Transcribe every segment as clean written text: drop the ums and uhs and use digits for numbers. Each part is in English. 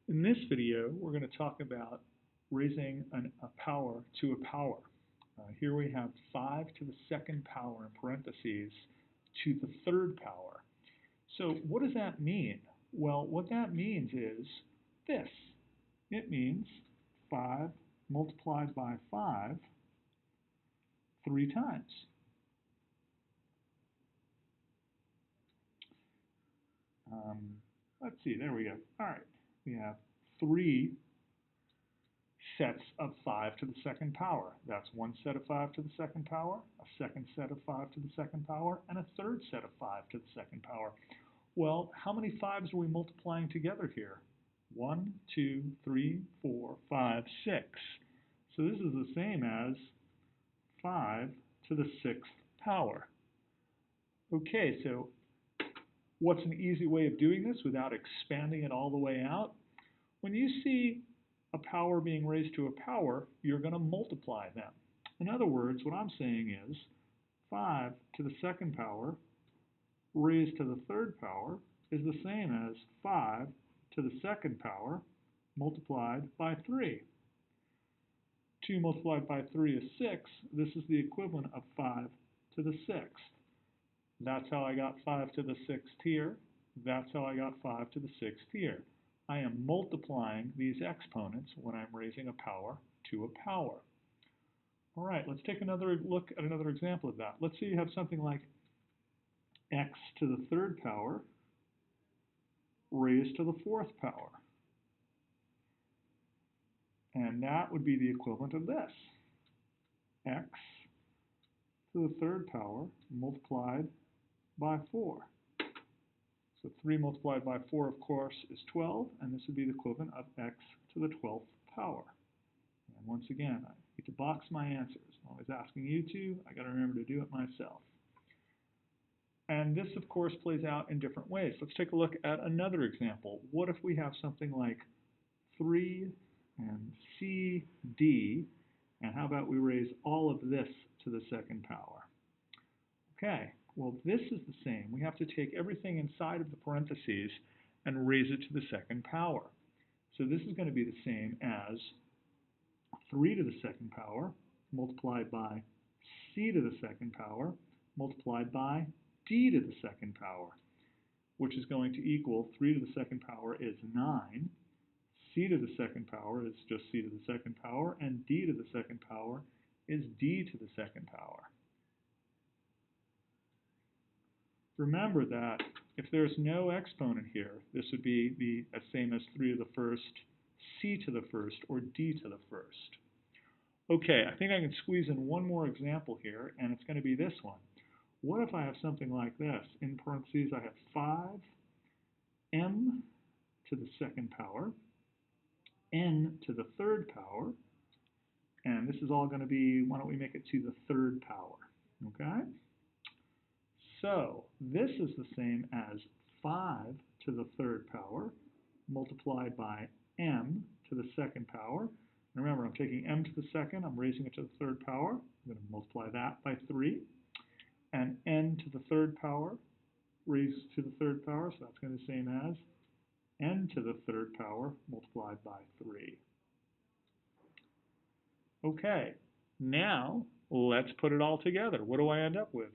In this video, we're going to talk about raising a power to a power. Here we have 5 to the second power in parentheses to the third power. So what does that mean? Well, what that means is this. It means 5 multiplied by 5 3 times. Let's see, there we go. All right, we have 3 sets of 5 to the second power. That's one set of 5 to the second power, a second set of 5 to the second power, and a third set of 5 to the second power. Well, how many 5s are we multiplying together here? 1, 2, 3, 4, 5, 6. So this is the same as 5 to the 6th power. Okay, so what's an easy way of doing this without expanding it all the way out? When you see a power being raised to a power, you're going to multiply them. In other words, what I'm saying is 5 to the second power raised to the third power is the same as 5 to the second power multiplied by 3. 2 multiplied by 3 is 6. This is the equivalent of 5 to the 6th. That's how I got 5 to the 6th here. That's how I got 5 to the 6th here. I am multiplying these exponents when I'm raising a power to a power. All right, let's take another look at another example of that. Let's say you have something like x to the third power raised to the fourth power. And that would be the equivalent of this. X to the third power multiplied by 4. So 3 multiplied by 4, of course, is 12, and this would be the equivalent of x to the 12th power. And once again, I need to box my answers. I'm always asking you to. I got to remember to do it myself. And this, of course, plays out in different ways. Let's take a look at another example. What if we have something like 3 and c, d, and how about we raise all of this to the second power? Okay. Well, this is the same. We have to take everything inside of the parentheses and raise it to the second power. So this is going to be the same as 3 to the second power multiplied by c to the second power multiplied by d to the second power, which is going to equal 3 to the second power is 9, c to the second power is just c to the second power, and d to the second power is d to the second power. Remember that if there's no exponent here, this would be the same as 3 to the first, c to the first, or d to the first. Okay, I think I can squeeze in one more example here, and it's going to be this one. What if I have something like this? In parentheses, I have 5m to the second power, n to the third power, and this is all going to be, why don't we make it to the third power, okay? So this is the same as 5 to the third power multiplied by m to the second power. And remember, I'm taking m to the second, I'm raising it to the third power. I'm going to multiply that by 3. And n to the third power raised to the third power, so that's going to be the same as n to the third power multiplied by 3. Okay, now let's put it all together. What do I end up with?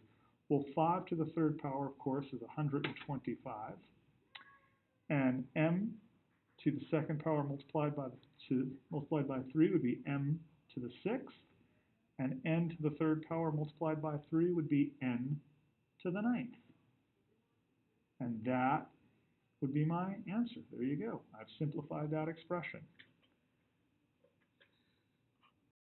Well, 5 to the third power, of course, is 125. And m to the second power multiplied by 3 would be m to the sixth. And n to the third power multiplied by 3 would be n to the ninth. And that would be my answer. There you go. I've simplified that expression.